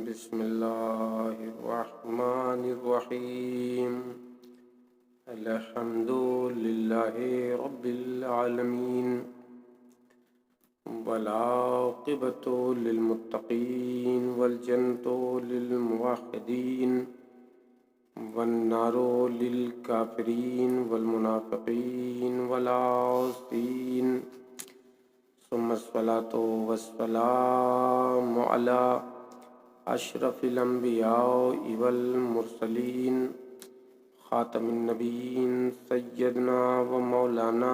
بسم اللہ الرحمن الرحیم الحمد للہ رب العالمین والعاقبۃ للمتقین والجنۃ للموحدین والنار للکافرین والمنافقین والعاصین ثم الصلاۃ والسلام علی اشرف الانبیاء والمرسلین خاتم النبیین سیدنا و مولانا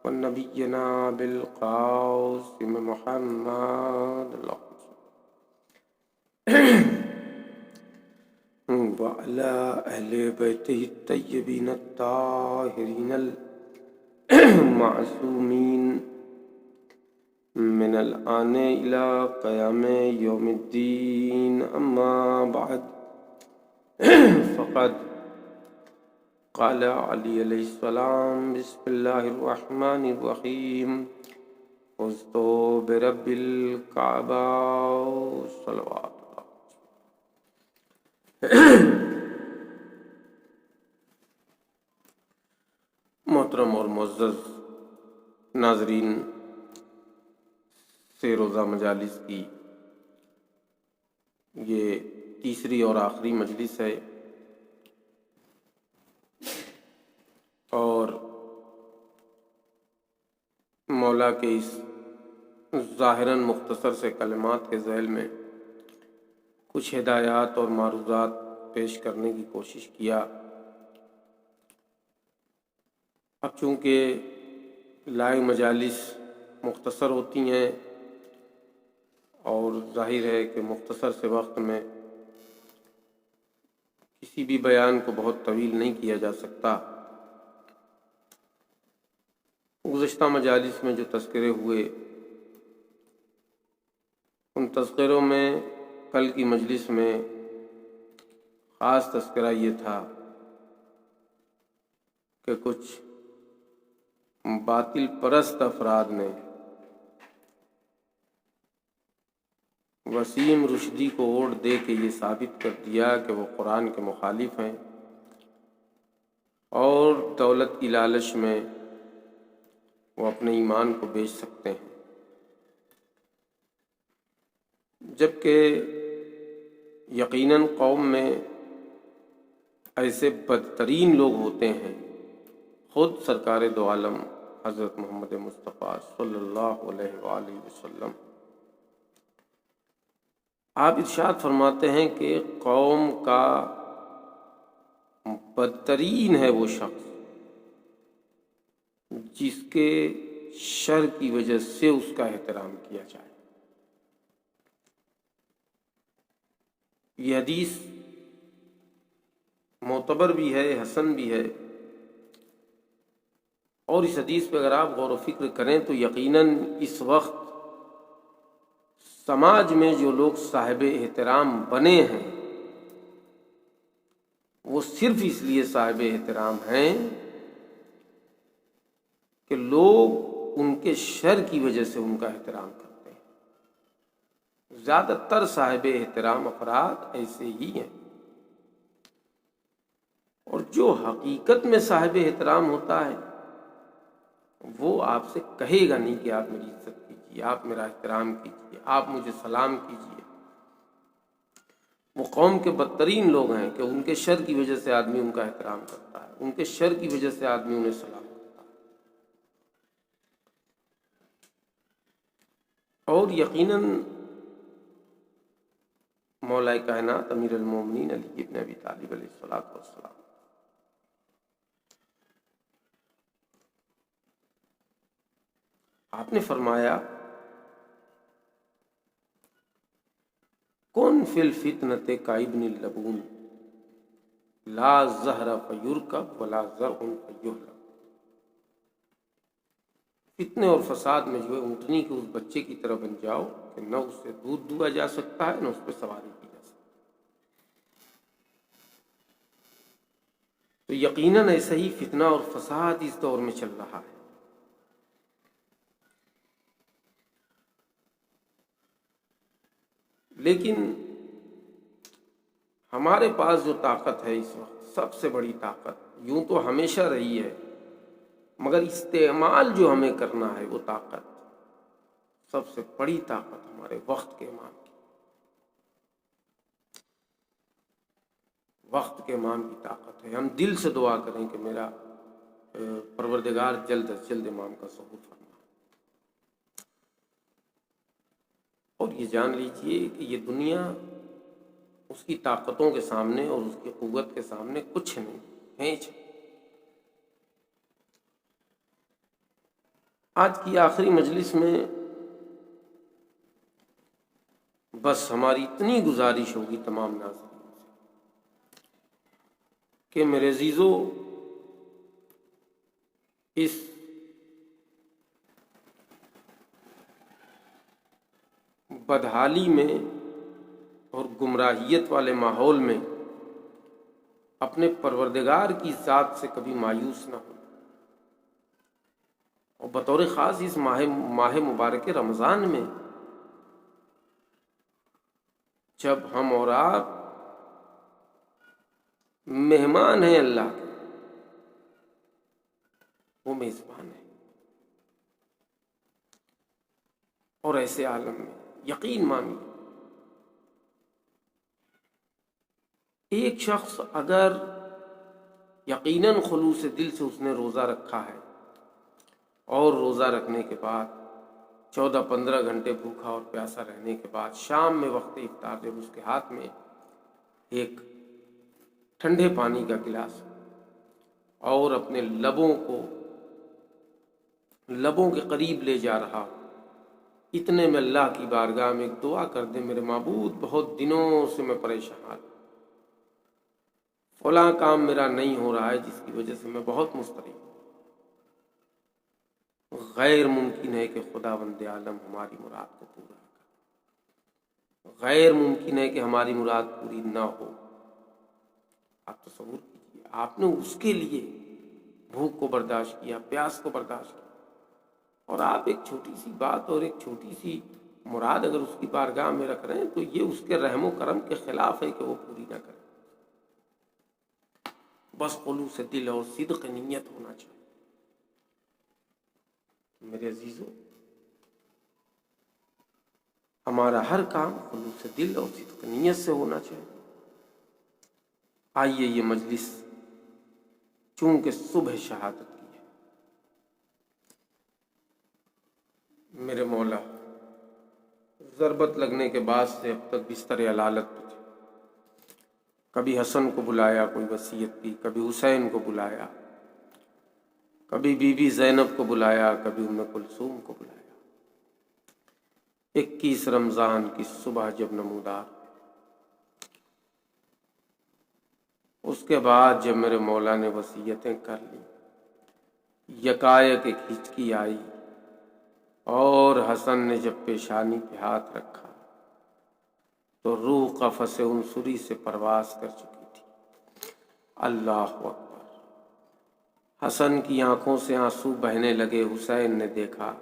ونبینا بالقاسم محمد وعلی اہل بیتہ الطیبین الطاہرین المعصومین من الآن إلى قیام یوم الدین اما بعد فقد قال علی علیہ السلام بسم اللہ الرحمن الرحیم فزت برب الکعبہ صلوات محترم اور معزز ناظرین، سے روزہ مجالس کی یہ تیسری اور آخری مجلس ہے، اور مولا کے اس ظاہراً مختصر سے کلمات کے ذیل میں کچھ ہدایات اور معروضات پیش کرنے کی کوشش کیا۔ اب چونکہ لائیو مجالس مختصر ہوتی ہیں اور ظاہر ہے کہ مختصر سے وقت میں کسی بھی بیان کو بہت طویل نہیں کیا جا سکتا، گزشتہ مجالس میں جو تذکرے ہوئے ان تذکروں میں کل کی مجلس میں خاص تذکرہ یہ تھا کہ کچھ باطل پرست افراد نے وسیم رشدی کو ووٹ دے کے یہ ثابت کر دیا کہ وہ قرآن کے مخالف ہیں اور دولت کی لالچ میں وہ اپنے ایمان کو بیچ سکتے ہیں، جبکہ یقیناً قوم میں ایسے بدترین لوگ ہوتے ہیں، خود سرکار دو عالم حضرت محمد مصطفیٰ صلی اللہ علیہ وآلہ وسلم آپ ارشاد فرماتے ہیں کہ قوم کا بدترین ہے وہ شخص جس کے شر کی وجہ سے اس کا احترام کیا جائے۔ یہ حدیث معتبر بھی ہے، حسن بھی ہے، اور اس حدیث پہ اگر آپ غور و فکر کریں تو یقیناً اس وقت سماج میں جو لوگ صاحب احترام بنے ہیں وہ صرف اس لیے صاحب احترام ہیں کہ لوگ ان کے شر کی وجہ سے ان کا احترام کرتے ہیں۔ زیادہ تر صاحب احترام افراد ایسے ہی ہیں، اور جو حقیقت میں صاحب احترام ہوتا ہے وہ آپ سے کہے گا نہیں کہ آپ میری عزت کیجیے، آپ میرا احترام کیجیے، آپ مجھے سلام کیجیے۔ وہ قوم کے بدترین لوگ ہیں کہ ان کے شر کی وجہ سے آدمی ان کا احترام کرتا ہے، ان کے شر کی وجہ سے آدمی انہیں سلام کرتا ہے۔ اور یقیناً مولا کائنات امیر المومنین علی ابن ابی طالب علیہ الصلوۃ والسلام آپ نے فرمایا کن فی الفتنۃ کابن اللبون لا زہر فیرکب ولا زرع فیہلب۔ فتنے اور فساد میں جو ہے اونٹنی کے اس بچے کی طرح بن جاؤ کہ نہ اس سے دودھ دھوا جا سکتا ہے نہ اس پہ سواری کی جا سکتی۔ تو یقیناً ایسا ہی فتنہ اور فساد اس دور میں چل رہا ہے۔ لیکن ہمارے پاس جو طاقت ہے اس وقت، سب سے بڑی طاقت، یوں تو ہمیشہ رہی ہے، مگر استعمال جو ہمیں کرنا ہے وہ طاقت، سب سے بڑی طاقت ہمارے وقت کے امام کی، وقت کے امام کی طاقت ہے۔ ہم دل سے دعا کریں کہ میرا پروردگار جلد از جلد امام کا ظہور فرما، اور یہ جان لیجئے کہ یہ دنیا اس کی طاقتوں کے سامنے اور اس کی قوت کے سامنے کچھ نہیں ہے۔ آج کی آخری مجلس میں بس ہماری اتنی گزارش ہوگی تمام ناظرین سے کہ میرے عزیزو، اس بدحالی میں اور گمراہیت والے ماحول میں اپنے پروردگار کی ذات سے کبھی مایوس نہ ہو، اور بطور خاص اس ماہ مبارک رمضان میں جب ہم اور آپ مہمان ہیں اللہ کے، وہ میزبان ہے، اور ایسے عالم میں یقین مانیے، ایک شخص اگر یقیناً خلوص دل سے اس نے روزہ رکھا ہے، اور روزہ رکھنے کے بعد 14-15 گھنٹے بھوکا اور پیاسا رہنے کے بعد شام میں وقت افطار جب اس کے ہاتھ میں ایک ٹھنڈے پانی کا گلاس اور اپنے لبوں کے قریب لے جا رہا ہو، اتنے میں اللہ کی بارگاہ میں ایک دعا کر دے، میرے معبود بہت دنوں سے میں پریشان، فلاں کام میرا نہیں ہو رہا ہے جس کی وجہ سے میں بہت مضطرب ہوں، غیر ممکن ہے کہ خداوند عالم ہماری مراد کو پورا کرے، غیر ممکن ہے کہ ہماری مراد پوری نہ ہو۔ آپ تصور کیجیے، آپ نے اس کے لیے بھوک کو برداشت کیا، پیاس کو برداشت کیا، اور آپ ایک چھوٹی سی بات اور ایک چھوٹی سی مراد اگر اس کی بارگاہ میں رکھ رہے ہیں تو یہ اس کے رحم و کرم کے خلاف ہے کہ وہ پوری نہ کرے۔ بس خلوص دل اور صدق نیت ہونا چاہیے۔ میرے عزیزو، ہمارا ہر کام خلوص دل اور صدق نیت سے ہونا چاہیے۔ آئیے، یہ مجلس چونکہ صبح شہادت کی ہے، میرے مولا ضربت لگنے کے بعد سے اب تک بستر علالت پہ تھے، کبھی حسن کو بلایا، کوئی وصیت کی، کبھی حسین کو بلایا، کبھی بی بی زینب کو بلایا، کبھی ام کلثوم کو بلایا۔ 21 رمضان کی صبح جب نمودار، اس کے بعد جب میرے مولا نے وصیتیں کر لی، یکایک ایک ہچکی آئی، اور حسن نے جب پیشانی پہ ہاتھ رکھا تو روح قفس عنصری سے پرواز کر چکی تھی۔ اللہ اکبر! حسن کی آنکھوں سے آنسو بہنے لگے، حسین نے دیکھا،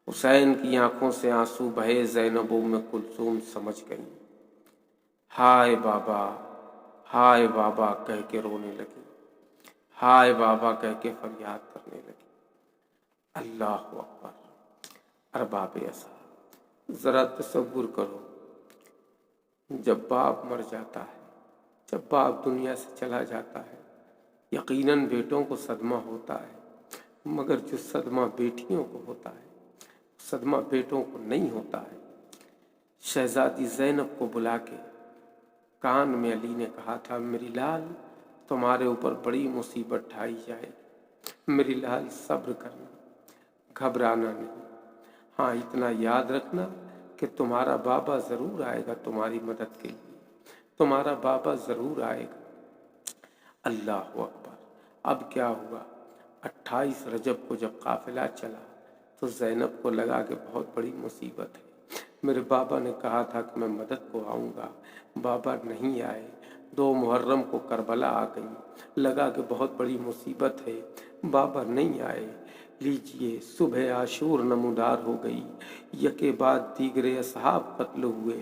حسین کی آنکھوں سے آنسو بہے، زینب ام کلثوم سمجھ گئی، ہائے بابا، ہائے بابا کہہ کے رونے لگی، ہائے بابا کہہ کے فریاد کرنے لگی۔ اللہ اکبر! ارباب اصحاب، ذرا تصور کرو، جب باپ مر جاتا ہے، جب باپ دنیا سے چلا جاتا ہے، یقیناً بیٹوں کو صدمہ ہوتا ہے، مگر جو صدمہ بیٹیوں کو ہوتا ہے، صدمہ بیٹوں کو نہیں ہوتا ہے۔ شہزادی زینب کو بلا کے کان میں علی نے کہا تھا، میری لال تمہارے اوپر بڑی مصیبت ڈھائی جائے گی، میری لال صبر کرنا، گھبرانا نہیں، ہاں اتنا یاد رکھنا کہ تمہارا بابا ضرور آئے گا تمہاری مدد کے لیے، تمہارا بابا ضرور آئے گا۔ اللہ اکبر! اب کیا ہوا؟ 28 رجب کو جب قافلہ چلا تو زینب کو لگا کہ بہت بڑی مصیبت ہے، میرے بابا نے کہا تھا کہ میں مدد کو آؤں گا، بابا نہیں آئے۔ 2 محرم کو کربلا آ گئی، لگا کہ بہت بڑی مصیبت ہے، بابا نہیں آئے۔ لیجئے، صبح عاشور نمودار ہو گئی، یکے بعد دیگرے اصحاب قتل ہوئے،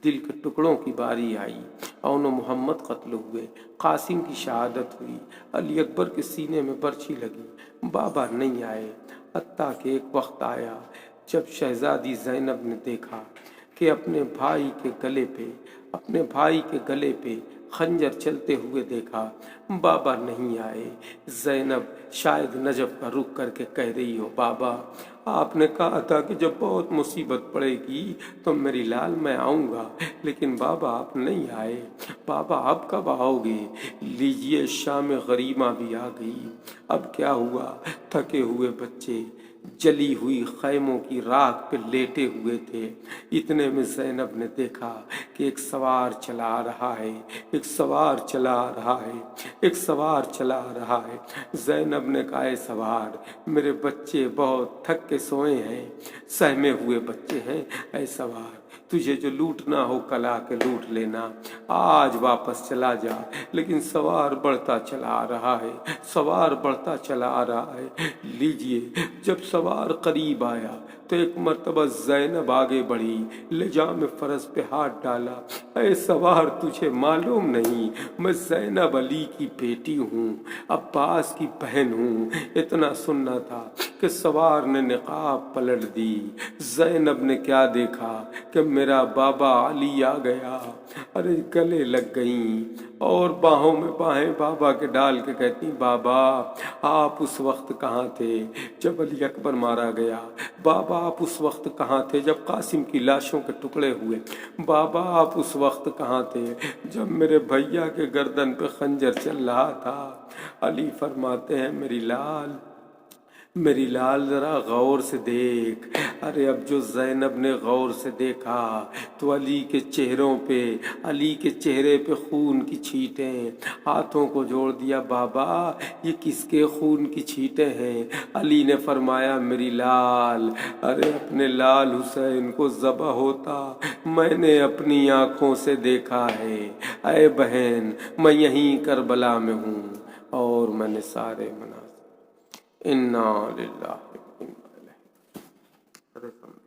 دل کے ٹکڑوں کی باری آئی، اون و محمد قتل ہوئے، قاسم کی شہادت ہوئی، علی اکبر کے سینے میں برچھی لگی، بابا نہیں آئے، حتیٰ کہ ایک وقت آیا جب شہزادی زینب نے دیکھا کہ اپنے بھائی کے گلے پہ خنجر چلتے ہوئے دیکھا، بابا نہیں آئے۔ زینب شاید نجف کا رخ کر کے کہہ رہی ہو، بابا آپ نے کہا تھا کہ جب بہت مصیبت پڑے گی تو میری لال میں آؤں گا، لیکن بابا آپ نہیں آئے، بابا آپ کب آؤ گے؟ لیجئے شام غریمہ بھی آ گئی، اب کیا ہوا؟ تھکے ہوئے بچے جلی ہوئی خیموں کی راکھ پہ لیٹے ہوئے تھے، اتنے میں زینب نے دیکھا کہ ایک سوار چلا آ رہا ہے۔ زینب نے کہا، اے سوار، میرے بچے بہت تھک کے سوئے ہیں، سہمے ہوئے بچے ہیں، اے سوار تجھے جو لوٹنا ہو کل آ کے لوٹ لینا، آج واپس چلا جا۔ لیکن سوار بڑھتا چلا آ رہا ہے۔ لیجئے، جب سوار قریب آیا تو ایک مرتبہ زینب آگے بڑھی، لجام فرس پہ ہاتھ ڈالا، اے سوار تجھے معلوم نہیں میں زینب علی کی بیٹی ہوں، عباس کی بہن ہوں۔ اتنا سننا تھا کہ سوار نے نقاب پلٹ دی۔ زینب نے کیا دیکھا کہ میرا بابا علی آ گیا، ارے گلے لگ گئیں اور باہوں میں باہیں بابا کے ڈال کے کہتی، بابا آپ اس وقت کہاں تھے جب علی اکبر مارا گیا؟ بابا آپ اس وقت کہاں تھے جب قاسم کی لاشوں کے ٹکڑے ہوئے؟ بابا آپ اس وقت کہاں تھے جب میرے بھیا کے گردن پہ خنجر چل رہا تھا؟ علی فرماتے ہیں، میری لال ذرا غور سے دیکھ۔ ارے اب جو زینب نے غور سے دیکھا تو علی کے چہرے پہ خون کی چھینٹیں، ہاتھوں کو جوڑ دیا، بابا یہ کس کے خون کی چھینٹیں ہیں؟ علی نے فرمایا، میری لال، ارے اپنے لال حسین کو ذبح ہوتا میں نے اپنی آنکھوں سے دیکھا ہے۔ اے بہن، میں یہیں کربلا میں ہوں اور میں نے سارے مناظر انا للہ و انا الیہ راجعون۔